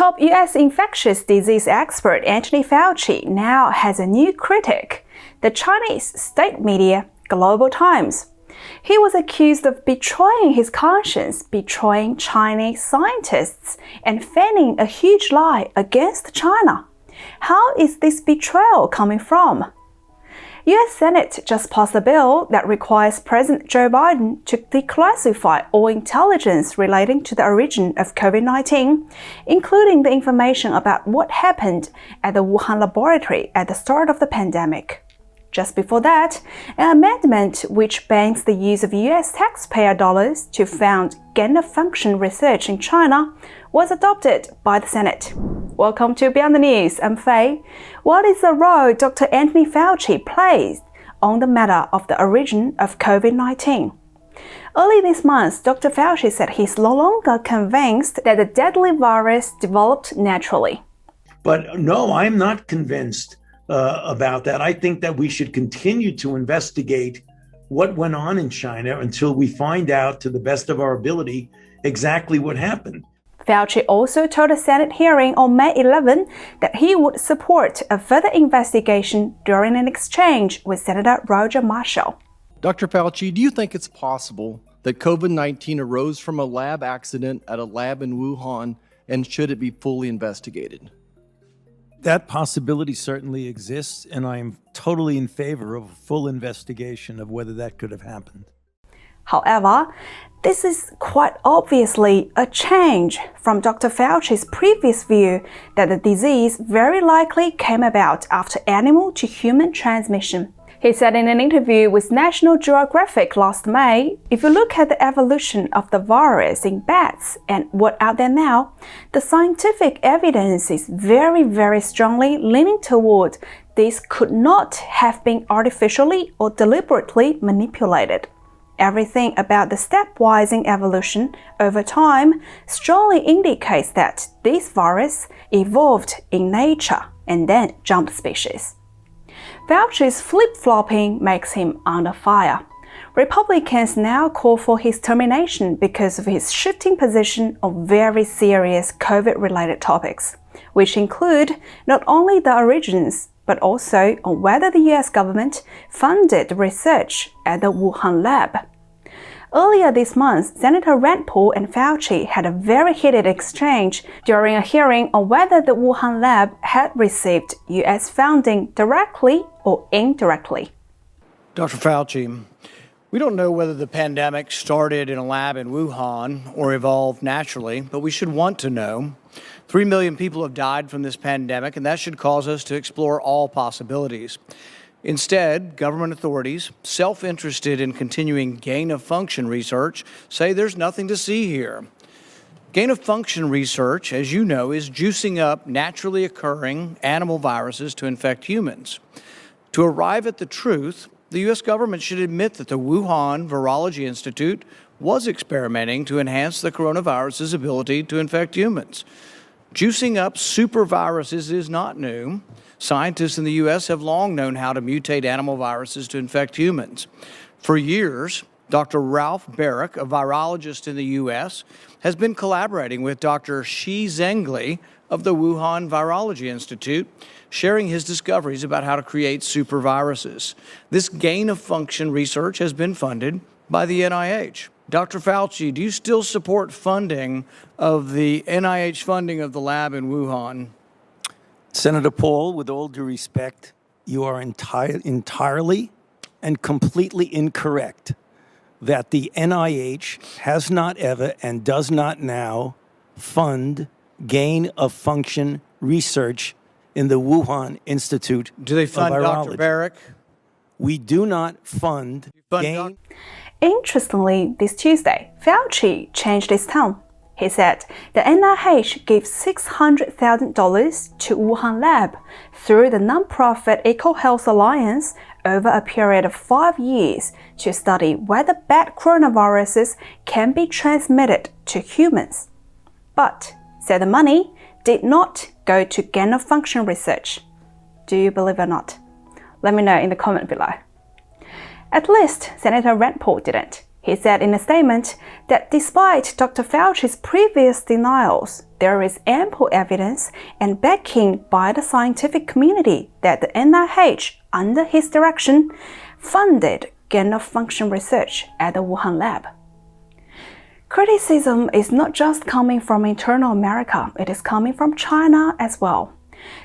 Top US infectious disease expert Anthony Fauci now has a new critic, the Chinese state media Global Times. He was accused of betraying his conscience, betraying Chinese scientists, and fanning a huge lie against China. How is this betrayal coming from? US Senate just passed a bill that requires President Joe Biden to declassify all intelligence relating to the origin of COVID-19, including the information about what happened at the Wuhan laboratory at the start of the pandemic. Just before that, an amendment which bans the use of US taxpayer dollars to fund gain-of-function research in China was adopted by the Senate. Welcome to Beyond the News. I'm Faye. What is the role Dr. Anthony Fauci plays on the matter of the origin of COVID-19? Early this month, Dr. Fauci said he's no longer convinced that the deadly virus developed naturally. But no, I'm not convinced about that. I think that we should continue to investigate what went on in China until we find out, to the best of our ability, exactly what happened. Fauci also told a Senate hearing on May 11 that he would support a further investigation during an exchange with Senator Roger Marshall. Dr. Fauci, do you think it's possible that COVID-19 arose from a lab accident at a lab in Wuhan, and should it be fully investigated? That possibility certainly exists, and I am totally in favor of a full investigation of whether that could have happened. However, this is quite obviously a change from Dr. Fauci's previous view that the disease very likely came about after animal to human transmission. He said in an interview with National Geographic last May, if you look at the evolution of the virus in bats and what's out there now, the scientific evidence is very strongly leaning toward this could not have been artificially or deliberately manipulated. Everything about the stepwise evolution over time strongly indicates that this virus evolved in nature and then jumped species. Fauci's flip-flopping makes him under fire. Republicans now call for his termination because of his shifting position on very serious COVID-related topics, which include not only the origins, but also on whether the US government funded research at the Wuhan lab. Earlier this month, Senator Rand Paul and Fauci had a very heated exchange during a hearing on whether the Wuhan lab had received US funding directly or indirectly. Dr. Fauci, we don't know whether the pandemic started in a lab in Wuhan or evolved naturally, but we should want to know. 3 million people have died from this pandemic, and that should cause us to explore all possibilities. Instead, government authorities, self-interested in continuing gain-of-function research, say there's nothing to see here. Gain-of-function research, as you know, is juicing up naturally occurring animal viruses to infect humans. To arrive at the truth, the U.S. government should admit that the Wuhan Virology Institute was experimenting to enhance the coronavirus's ability to infect humans. Juicing up superviruses is not new. Scientists in the U.S. have long known how to mutate animal viruses to infect humans. For years, Dr. Ralph Barrick, a virologist in the U.S., has been collaborating with Dr. Shi Zhengli of the Wuhan Virology Institute, sharing his discoveries about how to create superviruses. This gain-of-function research has been funded by the NIH. Dr. Fauci, do you still support funding of the NIH funding of the lab in Wuhan? Senator Paul, with all due respect, you are entirely and completely incorrect that the NIH has not ever and does not now fund gain-of-function research in the Wuhan Institute Do they fund of Virology. Dr. Barrick? We do not fund gain. Interestingly, this Tuesday, Fauci changed his tone. He said the NIH gave $600,000 to Wuhan lab through the nonprofit EcoHealth Alliance over a period of 5 years to study whether bad coronaviruses can be transmitted to humans. But, said the money did not go to gain-of-function research. Do you believe it or not? Let me know in the comment below. At least Senator Rand Paul didn't. He said in a statement that despite Dr. Fauci's previous denials, there is ample evidence and backing by the scientific community that the NIH, under his direction, funded gain-of-function research at the Wuhan lab. Criticism is not just coming from internal America, it is coming from China as well.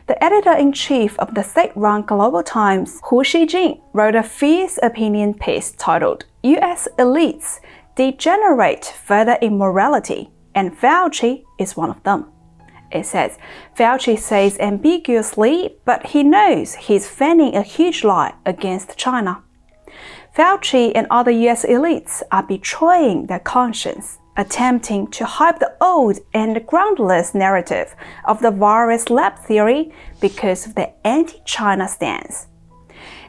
The editor-in-chief of the state-run Global Times, Hu Xijin, wrote a fierce opinion piece titled "U.S. Elites Degenerate Further Immorality," and Fauci is one of them. It says, Fauci says ambiguously, but he knows he's fanning a huge lie against China. Fauci and other U.S. elites are betraying their conscience, attempting to hype the old and groundless narrative of the virus lab theory because of their anti-China stance.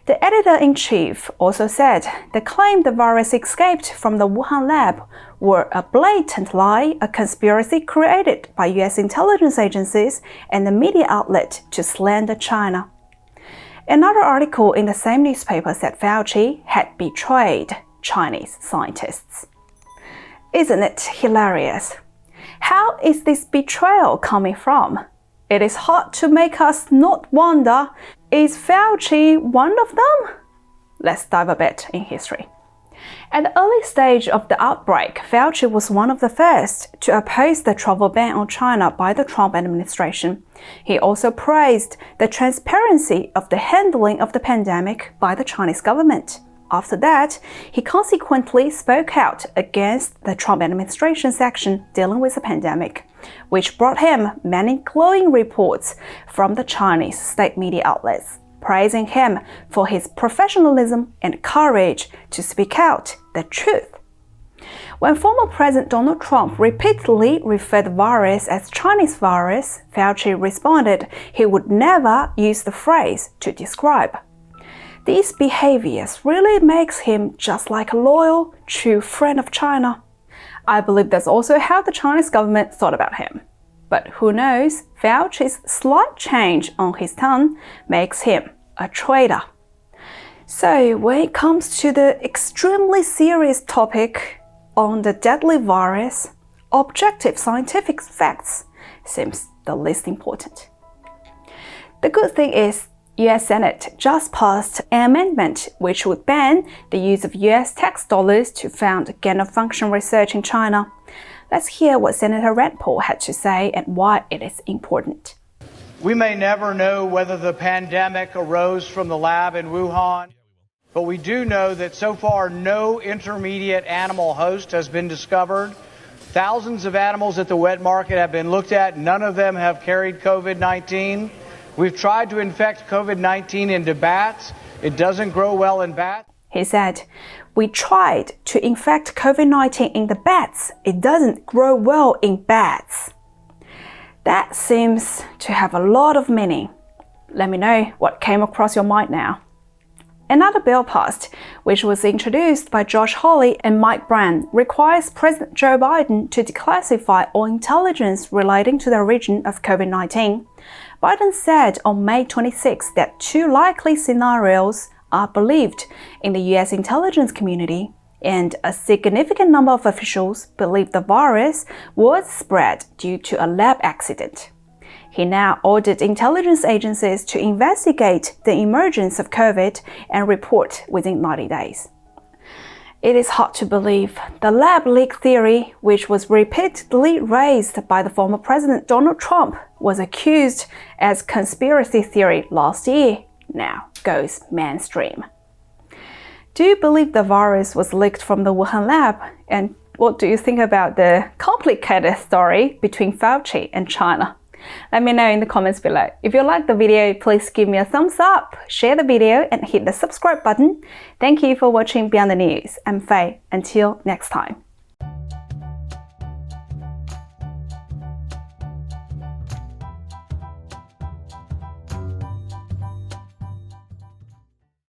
The editor-in-chief also said the claim the virus escaped from the Wuhan lab were a blatant lie, a conspiracy created by U.S. intelligence agencies and the media outlet to slander China. Another article in the same newspaper said Fauci had betrayed Chinese scientists. Isn't it hilarious? How is this betrayal coming from? It is hard to make us not wonder, is Fauci one of them? Let's dive a bit in history. At the early stage of the outbreak, Fauci was one of the first to oppose the travel ban on China by the Trump administration. He also praised the transparency of the handling of the pandemic by the Chinese government. After that, he consequently spoke out against the Trump administration's action dealing with the pandemic, which brought him many glowing reports from the Chinese state media outlets, praising him for his professionalism and courage to speak out the truth. When former President Donald Trump repeatedly referred the virus as Chinese virus, Fauci responded he would never use the phrase to describe. These behaviors really makes him just like a loyal, true friend of China. I believe that's also how the Chinese government thought about him. But who knows, Fauci's slight change on his tongue makes him a traitor. So when it comes to the extremely serious topic on the deadly virus, objective scientific facts seems the least important. The good thing is, U.S. Senate just passed an amendment which would ban the use of U.S. tax dollars to fund gain-of-function research in China. Let's hear what Senator Rand Paul had to say and why it is important. We may never know whether the pandemic arose from the lab in Wuhan, but we do know that so far no intermediate animal host has been discovered. Thousands of animals at the wet market have been looked at. None of them have carried COVID-19. We've tried to infect COVID-19 into bats. It doesn't grow well in bats. He said, we tried to infect COVID-19 in the bats. It doesn't grow well in bats. That seems to have a lot of meaning. Let me know what came across your mind now. Another bill passed, which was introduced by Josh Hawley and Mike Brown, requires President Joe Biden to declassify all intelligence relating to the origin of COVID-19. Biden said on May 26 that two likely scenarios are believed in the U.S. intelligence community, and a significant number of officials believe the virus was spread due to a lab accident. He now ordered intelligence agencies to investigate the emergence of COVID and report within 90 days. It is hard to believe the lab leak theory, which was repeatedly raised by the former President Donald Trump, was accused as conspiracy theory last year, now goes mainstream. Do you believe the virus was leaked from the Wuhan lab? And what do you think about the complicated story between Fauci and China? Let me know in the comments below. If you like the video, please give me a thumbs up, share the video, and hit the subscribe button. Thank you for watching Beyond the News. I'm Faye. Until next time.